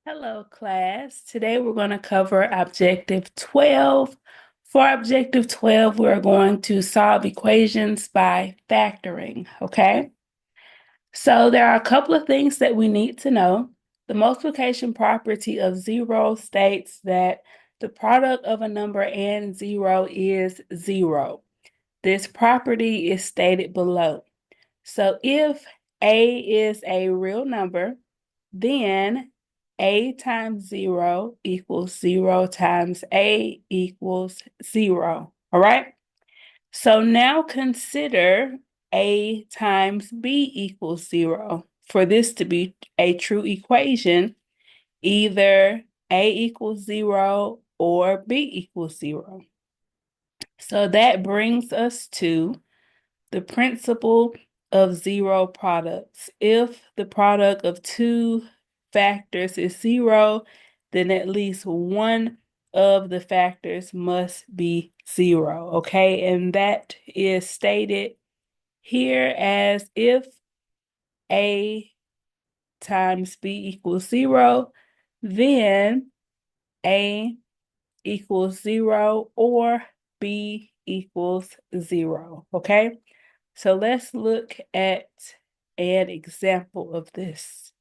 Hello, class. Today we're going to cover Objective 12. For Objective 12, we're going to solve equations by factoring, okay? So there are a couple of things that we need to know. The multiplication property of zero states that the product of a number and zero is zero. This property is stated below. So if A is a real number, then A times 0 equals 0 times A equals 0. All right? So now consider A times B equals 0. For this to be a true equation, either A equals 0 or B equals 0. So that brings us to the principle of zero products. If the product of two factors is 0, then at least one of the factors must be 0, okay? And that is stated here as if A times B equals 0, then A equals 0 or B equals 0, okay? So let's look at an example of this.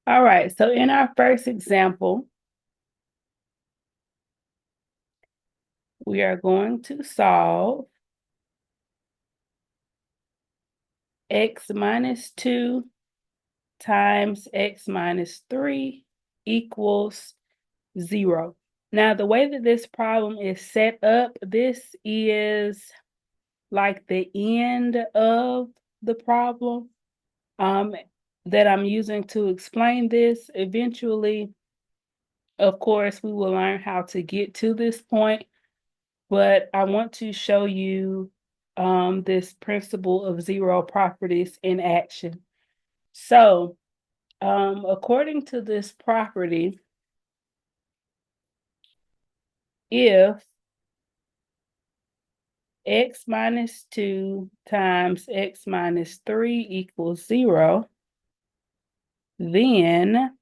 All right, so in our first example, we are going to solve x minus 2 times x minus 3 equals 0. Now, the way that this problem is set up, this is like the end of the problem that I'm using to explain this. Eventually, of course, we will learn how to get to this point, but I want to show you this principle of zero properties in action. So, according to this property, if x minus 2 times x minus 3 equals 0, then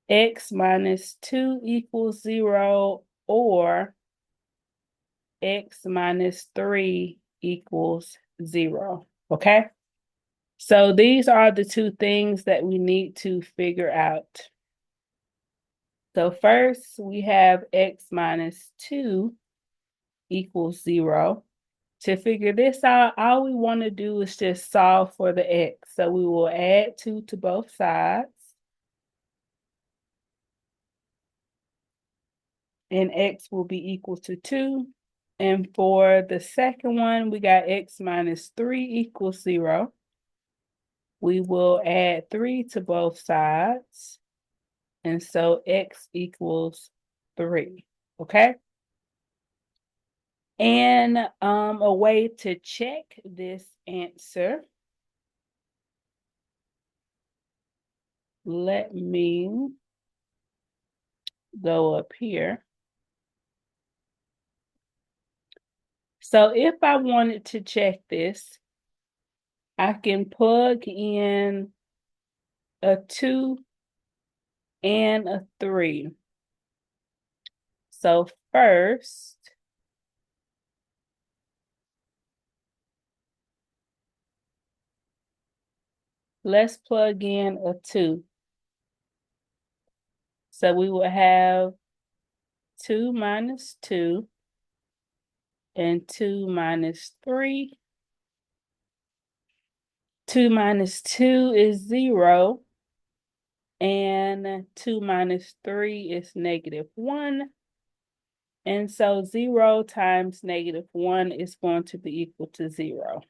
x minus 2 equals 0 or x minus 3 equals 0, okay? So these are the two things that we need to figure out. So first we have x minus 2 equals 0. To figure this out, all we want to do is just solve for the x. So we will add 2 to both sides. And x will be equal to 2. And for the second one, we got x minus 3 equals 0. We will add 3 to both sides. And so x equals 3, okay? And a way to check this answer, let me go up here. So if I wanted to check this, I can plug in a 2 and a 3. So first, let's plug in a 2. So we will have 2 minus 2 and 2 minus 3. 2 minus 2 is 0. And 2 minus 3 is -1. And so 0 times -1 is going to be equal to 0.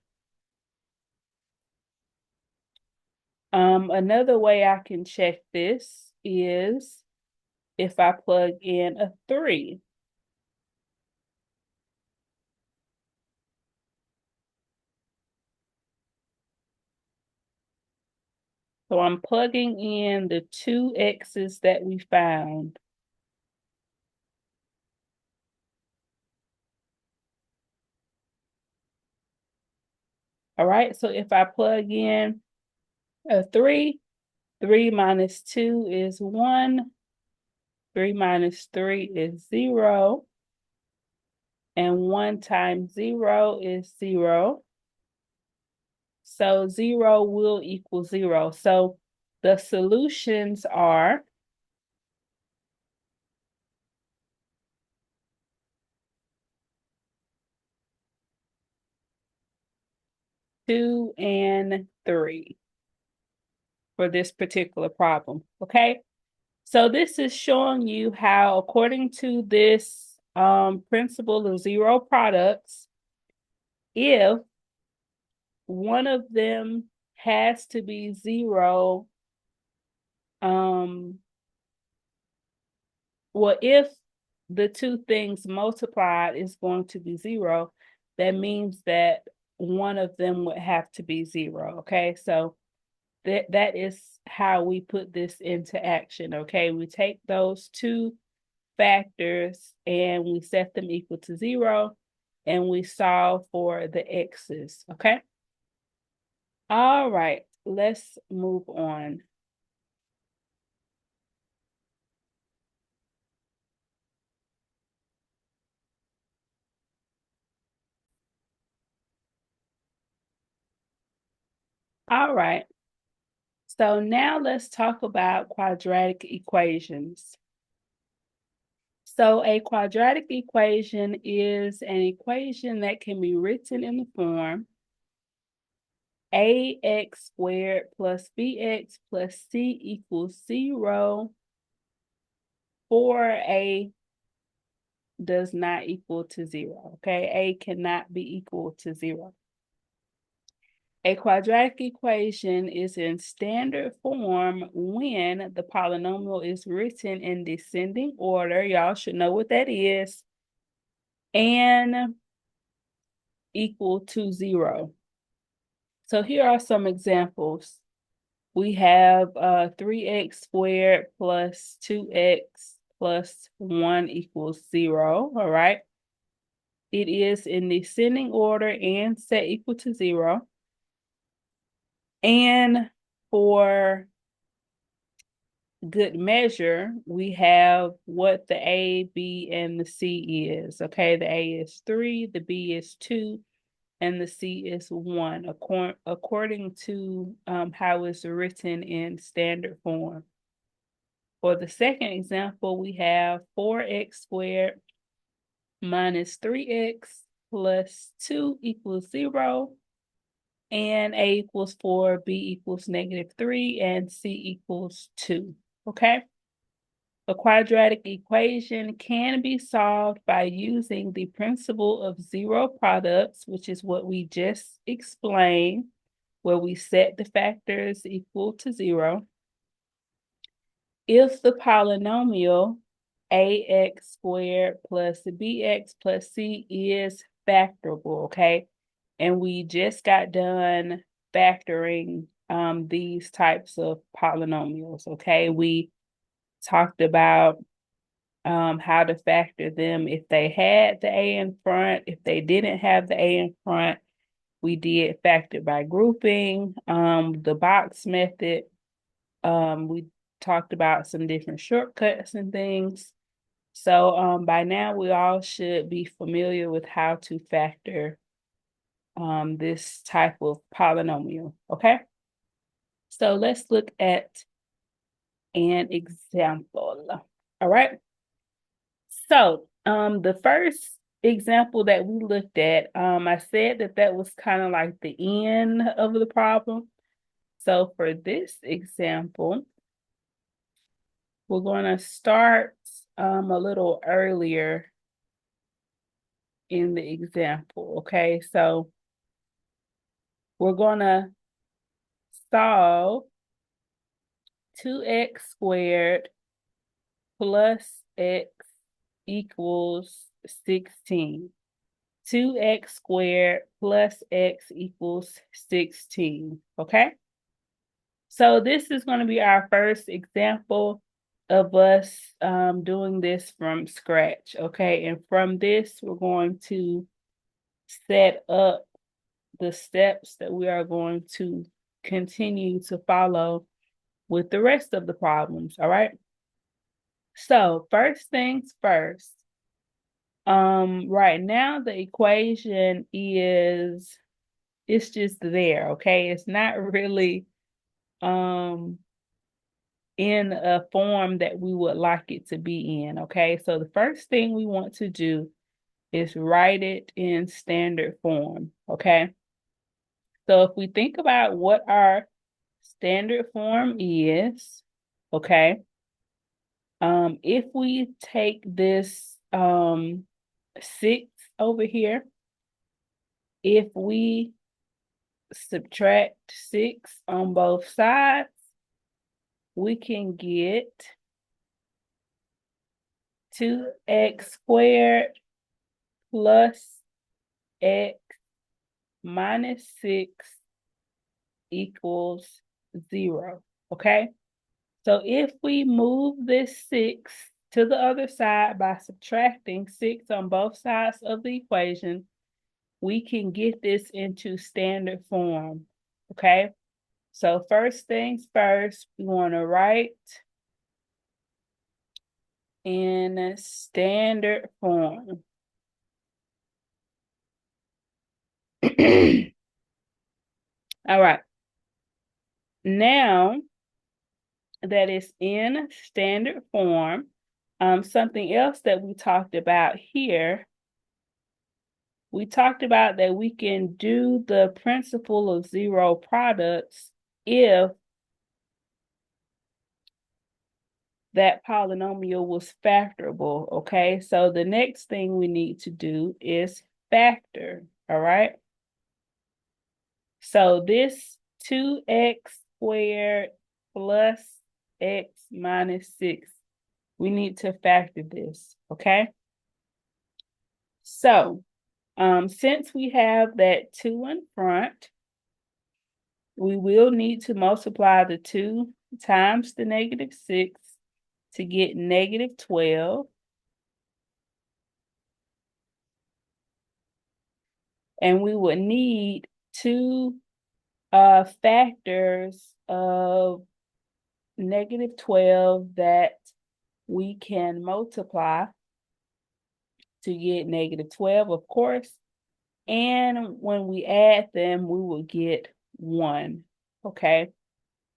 Another way I can check this is if I plug in a 3. So I'm plugging in the two x's that we found. All right, so if I plug in a 3, 3 minus 2 is 1, 3 minus 3 is 0, and 1 times 0 is 0. So 0 will equal 0. So the solutions are 2 and 3 for this particular problem, okay? So this is showing you how, according to this principle of zero products, if one of them has to be 0, well, if the two things multiplied is going to be 0, that means that one of them would have to be 0, okay? So that is how we put this into action, okay? We take those two factors and we set them equal to 0 and we solve for the x's, okay? All right, let's move on. All right, so now let's talk about quadratic equations. So a quadratic equation is an equation that can be written in the form ax squared plus bx plus c equals 0 for a does not equal to 0, okay? A cannot be equal to 0. A quadratic equation is in standard form when the polynomial is written in descending order. Y'all should know what that is. And equal to 0. So here are some examples. We have 3x squared plus 2x plus 1 equals 0, all right? It is in descending order and set equal to 0. And for good measure, we have what the A, B, and the C is. Okay, the A is 3, the B is 2, and the C is 1, according to how it's written in standard form. For the second example, we have 4x squared minus 3x plus 2 equals 0. And A equals 4, B equals -3, and C equals 2, okay? A quadratic equation can be solved by using the principle of zero products, which is what we just explained, where we set the factors equal to 0. If the polynomial ax squared plus bx plus c is factorable, okay? And we just got done factoring these types of polynomials, okay? We talked about how to factor them if they had the a in front. If they didn't have the a in front, we did factor by grouping, the box method. We talked about some different shortcuts and things. So by now we all should be familiar with how to factor this type of polynomial, okay? So let's look at an example. All right. So the first example that we looked at, I said that that was kind of like the end of the problem. So for this example, we're going to start a little earlier in the example, okay? So we're going to solve 2x squared plus x equals 16. 2x squared plus x equals 16, okay? So this is going to be our first example of us doing this from scratch, okay? And from this, we're going to set up the steps that we are going to continue to follow with the rest of the problems, all right? So first things first, right now the equation is, it's just there, okay? It's not really in a form that we would like it to be in, okay? So the first thing we want to do is write it in standard form, okay? So if we think about what our standard form is, okay, if we take this 6 over here, if we subtract 6 on both sides, we can get 2x squared plus x minus 6 equals 0, okay? So if we move this 6 to the other side by subtracting 6 on both sides of the equation, we can get this into standard form, okay? So first things first, we want to write in standard form. All right. Now that it's in standard form, something else that we talked about here, we talked about that we can do the principle of zero products if that polynomial was factorable, okay? So the next thing we need to do is factor, all right? So this 2x squared plus x minus 6, we need to factor this, okay? So since we have that 2 in front, we will need to multiply the 2 times the negative 6 to get negative 12. And we would need 2 factors of negative 12 that we can multiply to get negative 12, of course. And when we add them, we will get 1, okay?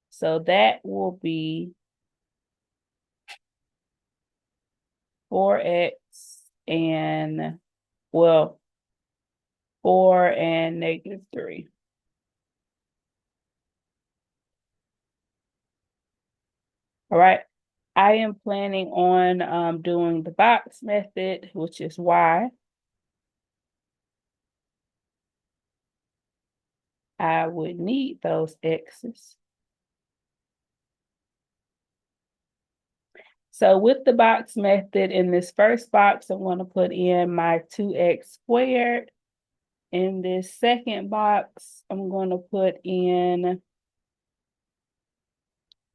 So that will be 4x and, well, 4 and negative 3. All right. I am planning on doing the box method, which is why I would need those x's. So with the box method, in this first box, I'm going to put in my 2x squared. In this second box, I'm going to put in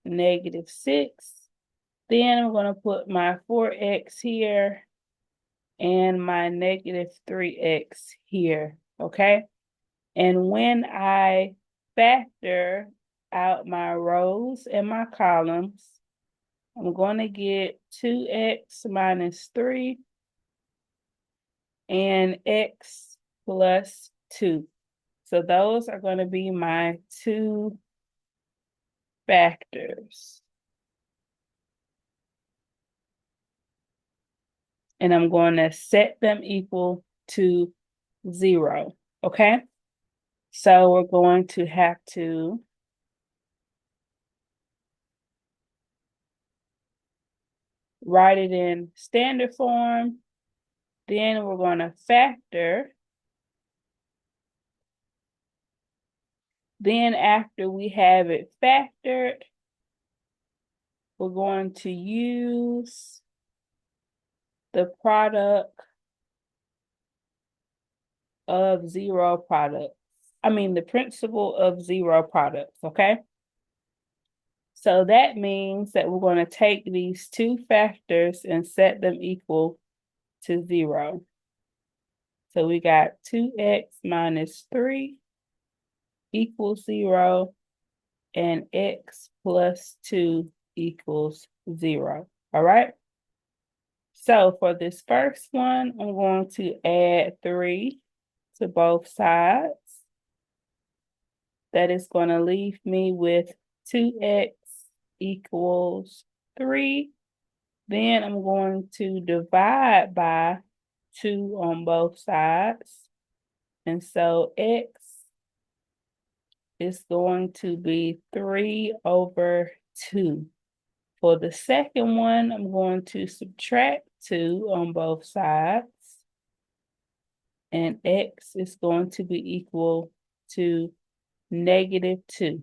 negative 6. Then I'm going to put my 4x here and my negative 3x here, okay? And when I factor out my rows and my columns, I'm going to get 2x minus 3 and x plus 2. So those are going to be my 2 factors. And I'm going to set them equal to 0, okay? So we're going to have to write it in standard form. Then we're going to factor. Then after we have it factored, we're going to use the product of zero products. I mean, the principle of zero products, okay? So that means that we're going to take these two factors and set them equal to 0. So we got 2x minus 3 equals 0, and x plus 2 equals 0. All right? So for this first one, I'm going to add 3 to both sides. That is going to leave me with 2x equals 3. Then I'm going to divide by 2 on both sides. And so x is going to be 3 over 2. For the second one, I'm going to subtract 2 on both sides. And x is going to be equal to -2.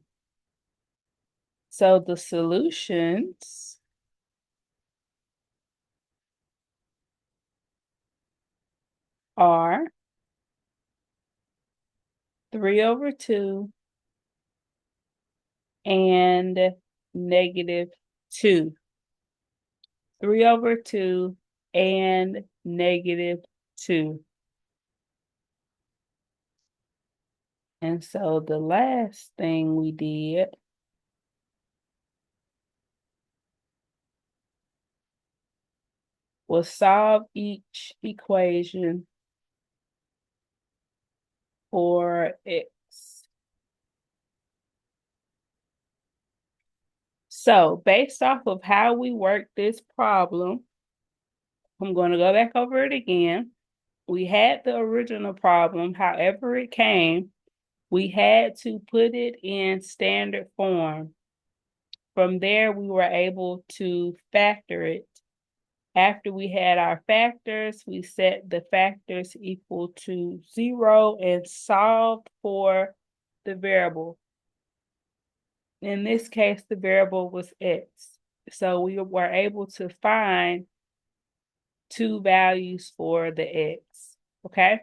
So the solutions are 3 over 2 and -2. 3 over 2 and -2. And so the last thing we did was solve each equation for x. So based off of how we worked this problem, I'm going to go back over it again. We had the original problem, however it came, we had to put it in standard form. From there, we were able to factor it. After we had our factors, we set the factors equal to 0 and solved for the variable. In this case, the variable was x. So we were able to find two values for the x, okay?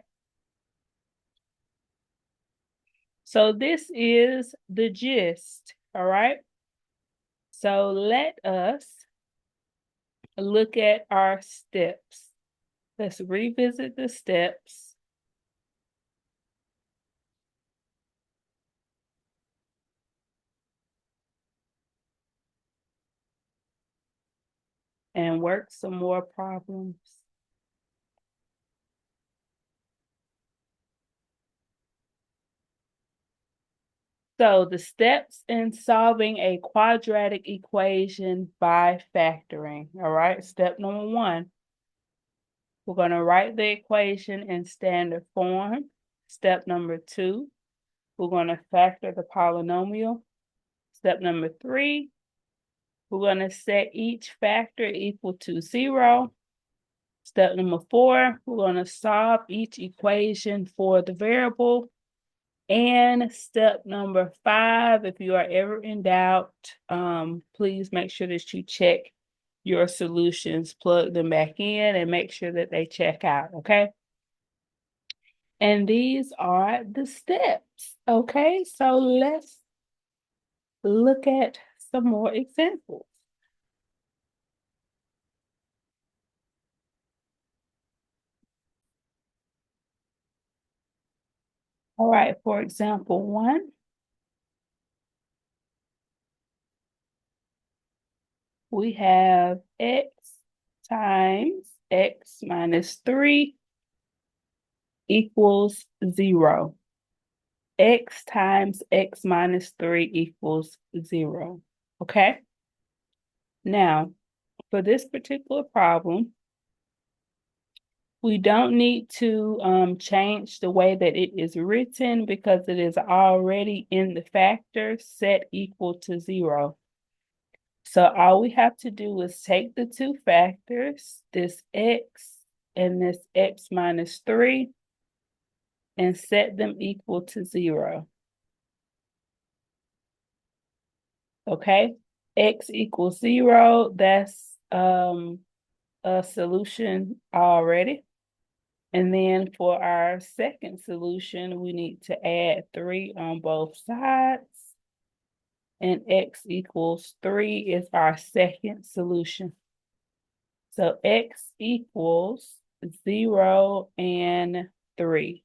So this is the gist, all right? So let us look at our steps. Let's revisit the steps. And work some more problems. So the steps in solving a quadratic equation by factoring, all right? Step number 1, we're going to write the equation in standard form. Step number 2, we're going to factor the polynomial. Step number 3, we're going to set each factor equal to 0. Step number 4, we're going to solve each equation for the variable. And step number 5, if you are ever in doubt, please make sure that you check your solutions, plug them back in, and make sure that they check out, okay? And these are the steps, okay? So let's look at some more examples. All right, for example 1, we have x times x minus 3 equals 0. X times x minus 3 equals 0, okay? Now, for this particular problem, we don't need to change the way that it is written because it is already in the factors set equal to 0. So all we have to do is take the two factors, this x and this x minus 3, and set them equal to 0. Okay, x equals 0, that's a solution already. And then for our second solution, we need to add 3 on both sides. and x equals 3 is our second solution. So x equals 0 and 3.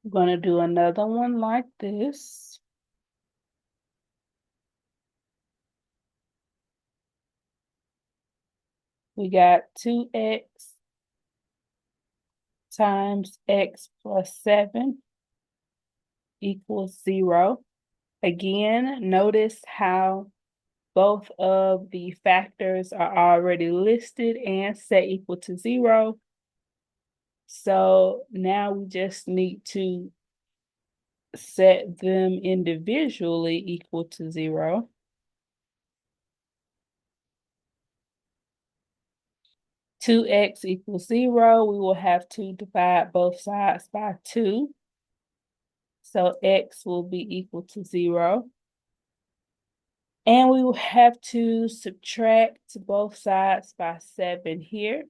I'm going to do another one like this. We got 2x times x plus 7 equals 0. Again, notice how both of the factors are already listed and set equal to 0. So now we just need to set them individually equal to 0. Two x equals 0. We will have to divide both sides by 2. So x will be equal to 0. And we will have to subtract both sides by 7 here.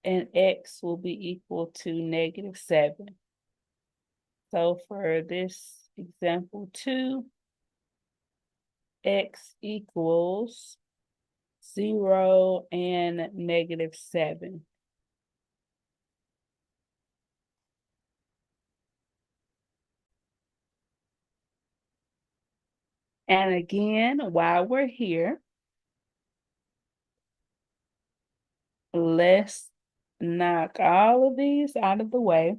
And x will be equal to -7. So for this example 2, x equals 0 and -7. And again, while we're here, let's knock all of these out of the way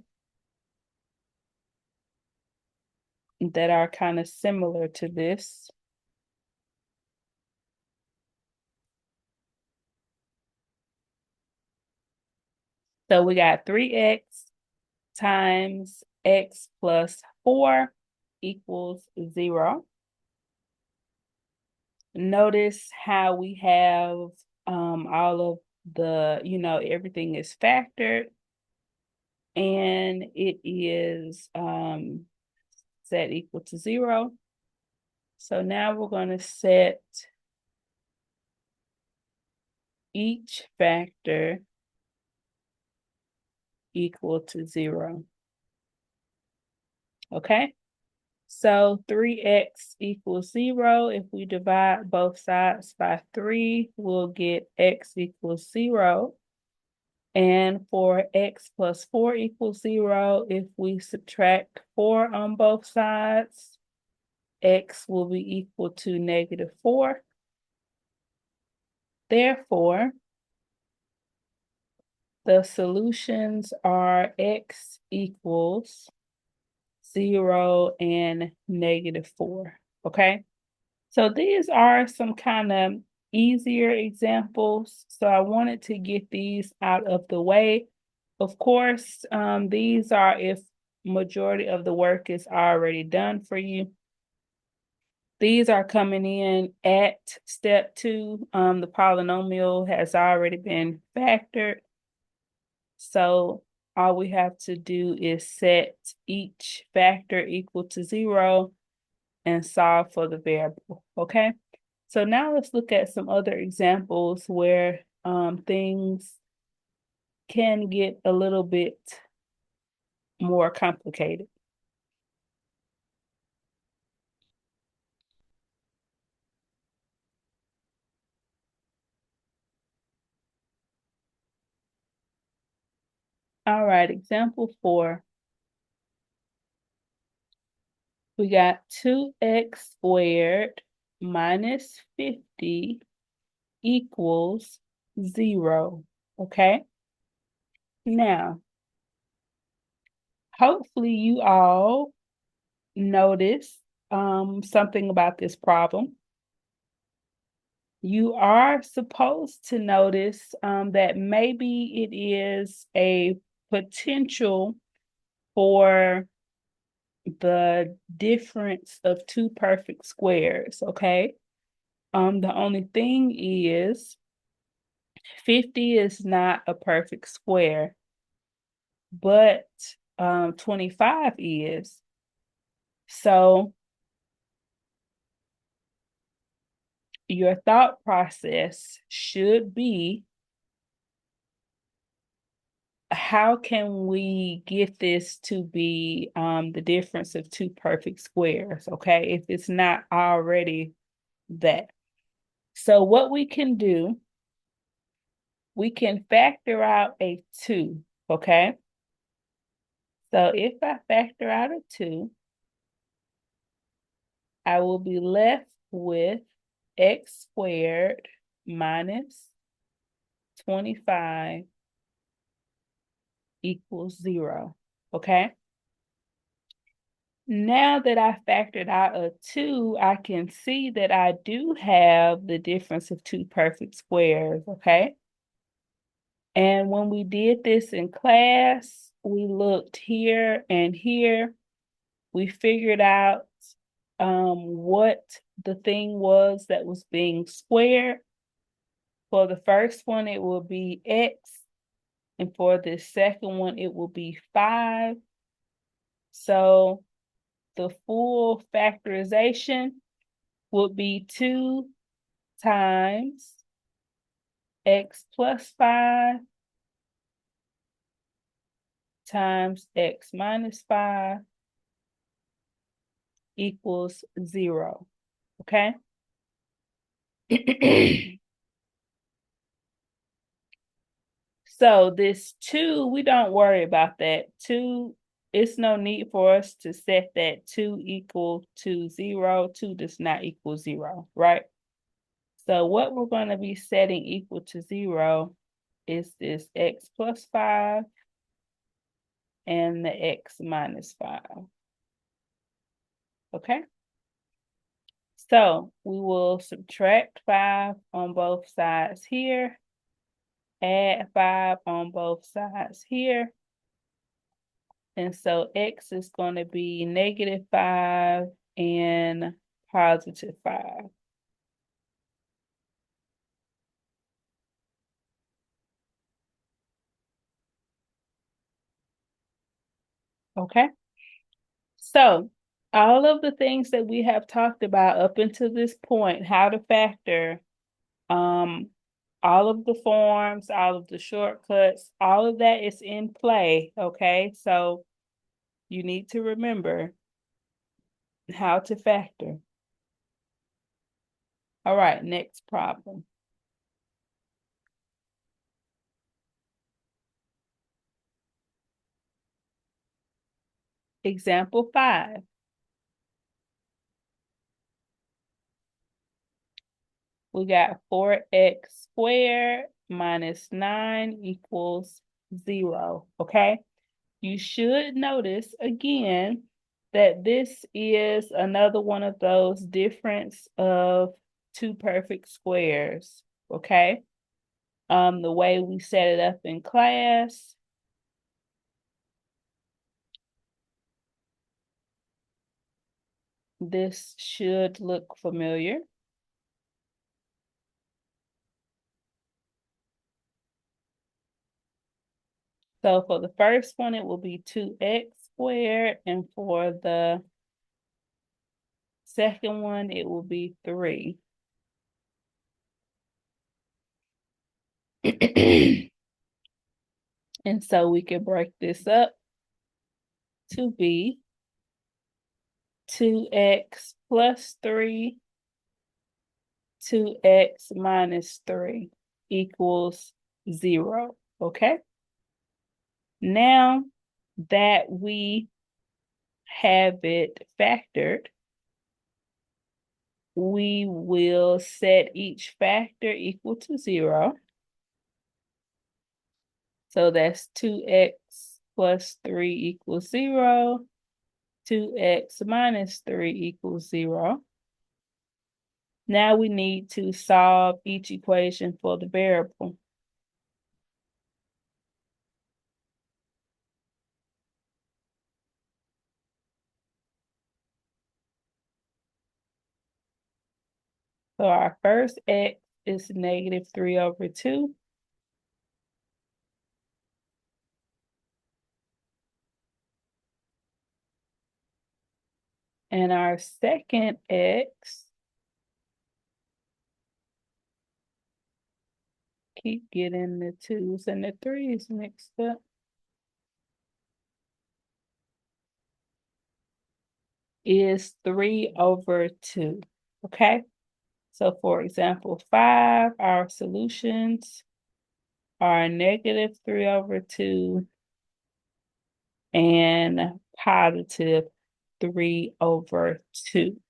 that are kind of similar to this. So we got 3x times x plus 4 equals 0. Notice how we have all of the, everything is factored and it is set equal to 0. So now we're going to set each factor equal to 0. Okay, so 3x equals 0. If we divide both sides by 3, we'll get x equals 0. And for x plus 4 equals 0, if we subtract 4 on both sides, x will be equal to -4. Therefore, the solutions are x equals 0 and -4, okay? So these are some kind of easier examples. So I wanted to get these out of the way. Of course, these are if majority of the work is already done for you. These are coming in at step 2. The polynomial has already been factored. So all we have to do is set each factor equal to 0 and solve for the variable, okay? So now let's look at some other examples where things can get a little bit more complicated. All right, example 4. We got 2x squared minus 50 equals 0, okay? Now, hopefully you all notice something about this problem. You are supposed to notice that maybe it is a potential for the difference of two perfect squares, okay? The only thing is 50 is not a perfect square, but 25 is. So your thought process should be how can we get this to be the difference of two perfect squares, okay, if it's not already that? So what we can do, we can factor out a 2, okay? So if I factor out a 2, I will be left with x squared minus 25 equals 0, okay? Now that I factored out a 2, I can see that I do have the difference of two perfect squares, okay? And when we did this in class, we looked here and here. We figured out what the thing was that was being squared. For the first one, it will be x, and for the second one, it will be 5. So the full factorization would be 2 times x plus 5 times x minus 5 equals 0, okay? So this 2, we don't worry about that. 2, it's no need for us to set that 2 equal to 0. 2 does not equal 0, right? So what we're going to be setting equal to 0 is this x plus 5 and the x minus 5, okay? So we will subtract 5 on both sides here, add 5 on both sides here. And so x is going to be -5 and +5. Okay. So all of the things that we have talked about up until this point, how to factor, um, all of the forms, all of the shortcuts, all of that is in play, okay? So you need to remember how to factor. All right, next problem. Example 5. We got 4x squared minus 9 equals 0, okay? You should notice again that this is another one of those difference of two perfect squares, okay? The way we set it up in class, this should look familiar. So for the first one, it will be 2x squared, and for the second one, it will be 3. And so we can break this up to be 2x plus 3, 2x minus 3 equals 0, okay? Now that we have it factored, we will set each factor equal to 0. So that's 2x plus 3 equals 0. 2x minus 3 equals 0. Now we need to solve each equation for the variable. So our first x is -3/2. And our second x, keep getting the 2's and the 3's mixed up. is 3/2, okay? So for example, 5, our solutions are -3/2 and +3/2.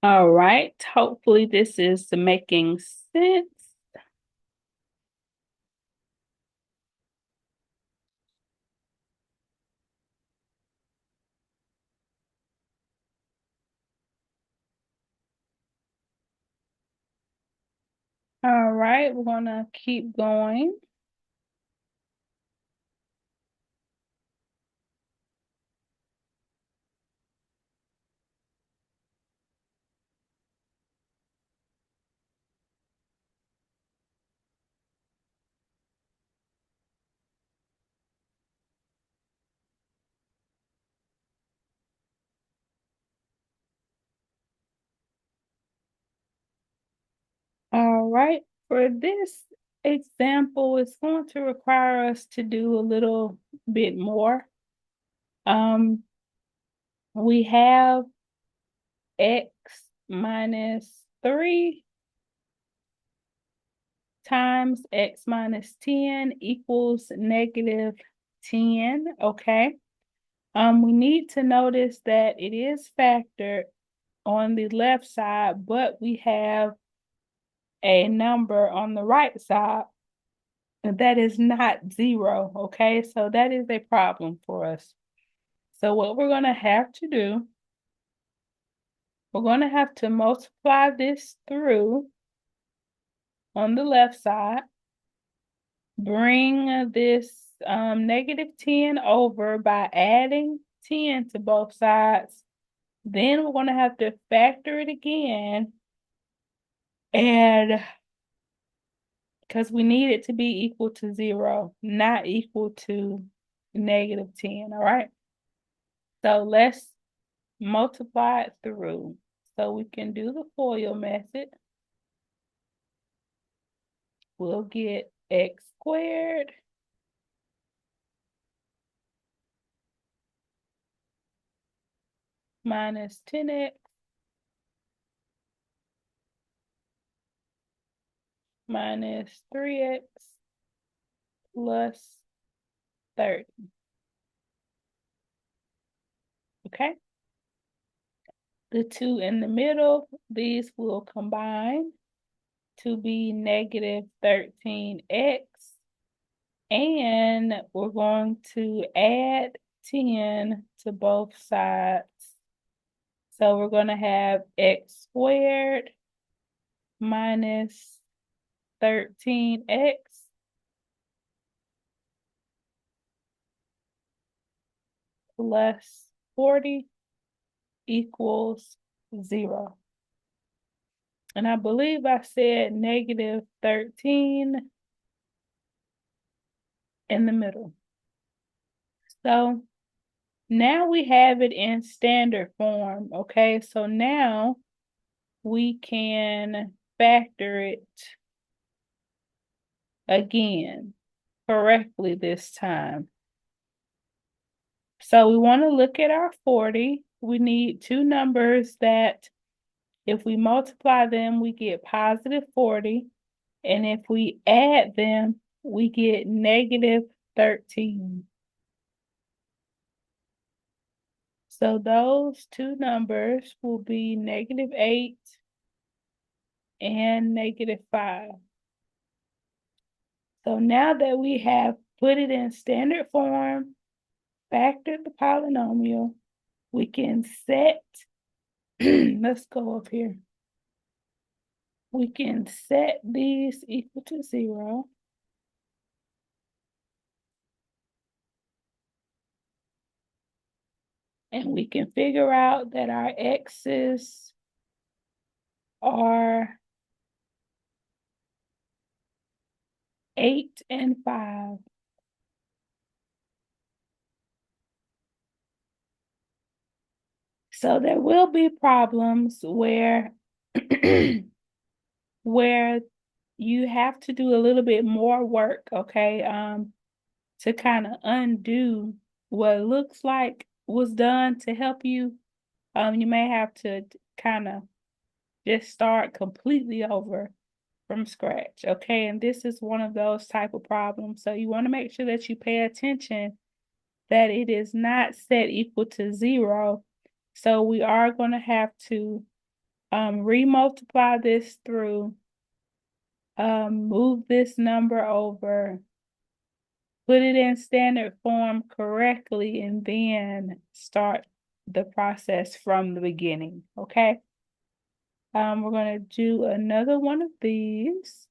All right, hopefully this is making sense. All right, we're gonna keep going. All right, for this example, it's going to require us to do a little bit more. We have x minus 3 times x minus 10 equals -10, okay? We need to notice that it is factored on the left side, but we have a number on the right side that is not 0, okay? So that is a problem for us. So what we're going to have to do, we're going to have to multiply this through on the left side, bring this -10 over by adding 10 to both sides. Then we're going to have to factor it again, and because we need it to be equal to 0, not equal to -10, all right? So let's multiply it through. So we can do the FOIL method. We'll get x squared minus 10x minus 3x plus 30. Okay? The 2 in the middle, these will combine to be -13x. And we're going to add 10 to both sides. So we're going to have x squared minus 13x plus 40 equals 0. And I believe I said -13 in the middle. So now we have it in standard form, okay? So now we can factor it again correctly this time. So we want to look at our 40. We need two numbers that if we multiply them, we get +40. And if we add them, we get -13. So those two numbers will be -8 and -5. So now that we have put it in standard form, factored the polynomial, we can set, let's go up here. We can set these equal to 0. And we can figure out that our x's are 8 and 5. So there will be problems where where you have to do a little bit more work, okay, to kind of undo what looks like was done to help you. You may have to kind of just start completely over from scratch, okay? And this is one of those type of problems. So you want to make sure that you pay attention that it is not set equal to 0. So we are going to have to remultiply this through, move this number over, put it in standard form correctly, and then start the process from the beginning, okay? We're going to do another one of these.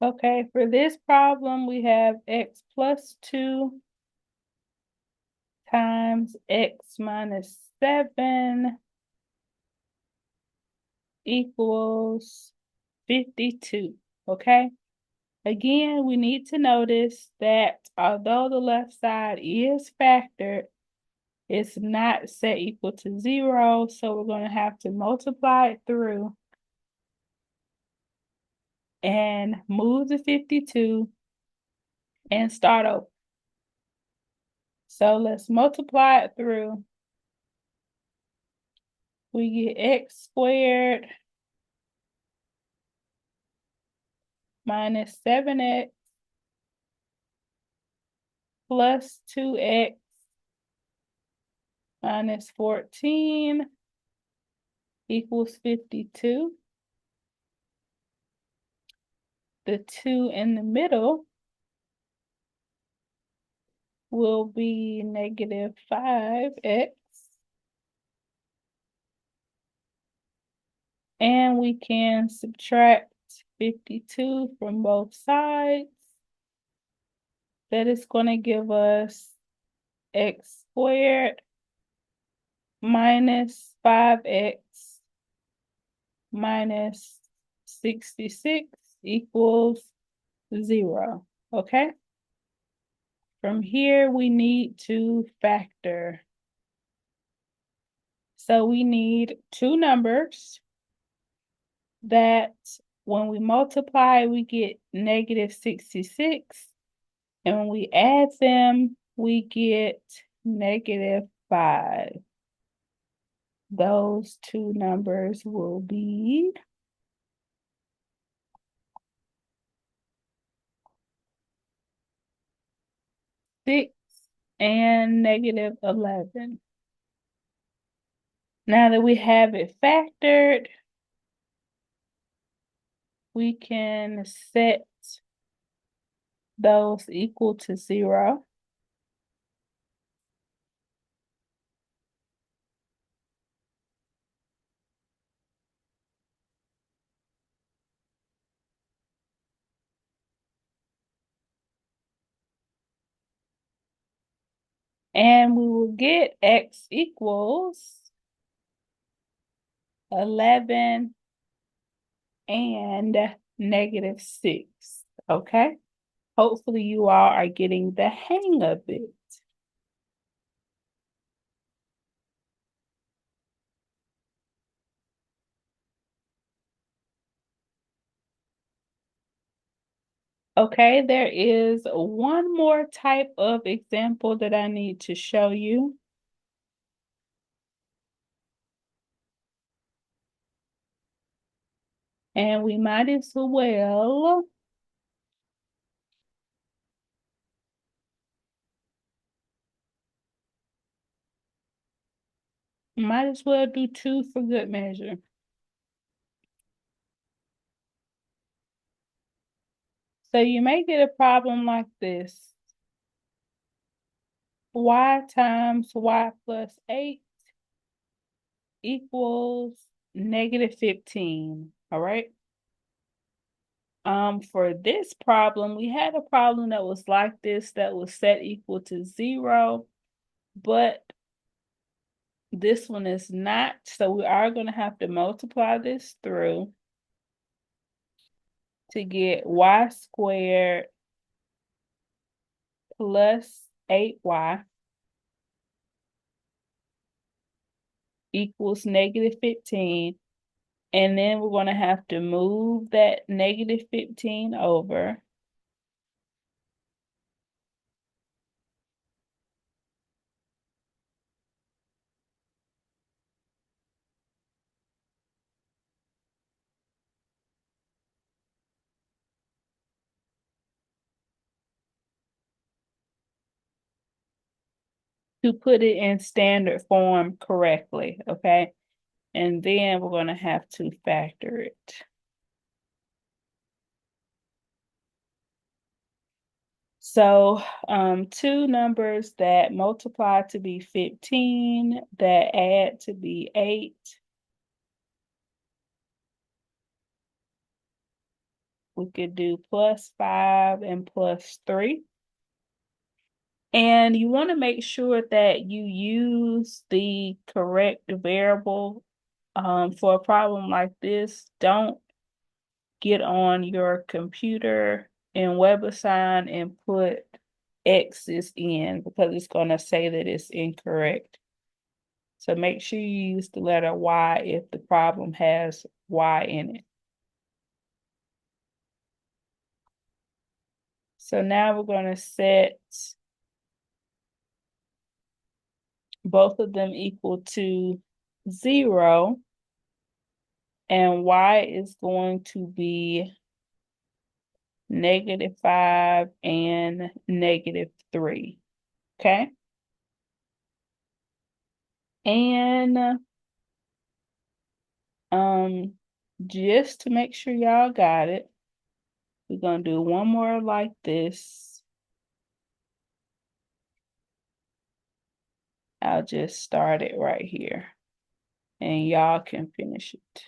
Okay, for this problem, we have x plus 2 times x minus 7 equals 52, okay? Again, we need to notice that although the left side is factored, it's not set equal to 0, so we're going to have to multiply it through and move the 52 and start over. So let's multiply it through. We get x squared minus 7x plus 2x minus 14 equals 52. The 2 in the middle will be negative 5x. And we can subtract 52 from both sides. That is going to give us x squared minus 5x minus 66 equals 0, okay? From here, we need to factor. So we need two numbers that when we multiply, we get negative 66. And when we add them, we get negative 5. Those two numbers will be 6 and negative 11. Now that we have it factored, we can set those equal to 0. And we will get x equals 11 and negative 6, okay? Hopefully you all are getting the hang of it. Okay, there is one more type of example that I need to show you. And we might as well do two for good measure. So you may get a problem like this. Y times y plus 8 equals negative 15, all right? For this problem, we had a problem that was like this, that was set equal to 0, but this one is not. So we are going to have to multiply this through to get y squared plus 8y equals negative 15. And then we're going to have to move that negative 15 over. To put it in standard form correctly, okay? And then we're going to have to factor it. So two numbers that multiply to be 15, that add to be 8. We could do +5 and +3. And you want to make sure that you use the correct variable for a problem like this. Don't get on your computer in WebAssign and put X's in, because it's going to say that it's incorrect. So make sure you use the letter Y if the problem has Y in it. So now we're going to set both of them equal to 0, and Y is going to be -5 and -3, okay? And just to make sure y'all got it, we're gonna do one more like this. I'll just start it right here, and y'all can finish it.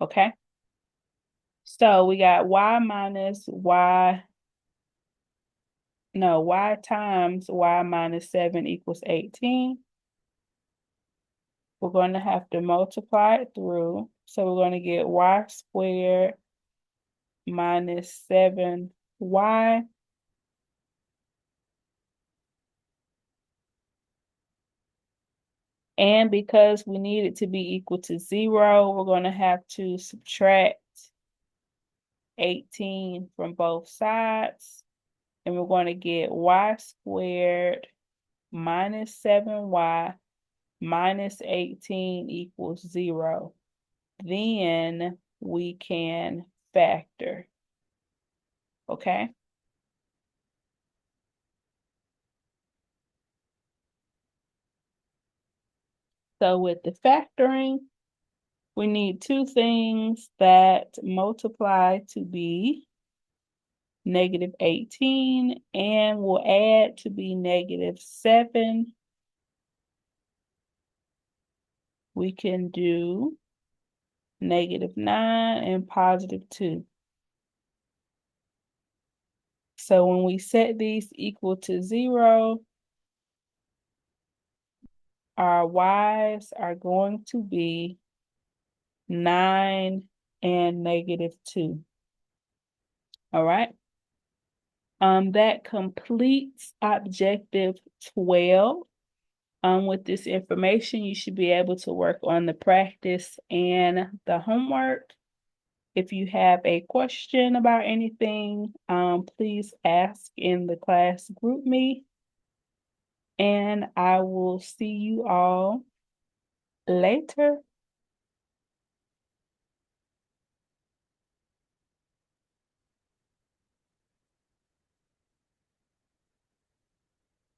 Okay? So we got y times y minus 7 equals 18. We're going to have to multiply it through. So we're going to get y squared minus 7y. And because we need it to be equal to 0, we're going to have to subtract 18 from both sides. And we're going to get y squared minus 7y minus 18 equals 0. Then we can factor. Okay? So with the factoring, we need two things that multiply to be -18 and will add to be -7. We can do -9 and +2. So when we set these equal to 0, our y's are going to be 9 and -2. All right. That completes objective 12. With this information, you should be able to work on the practice and the homework. If you have a question about anything, please ask in the class group me, and I will see you all later.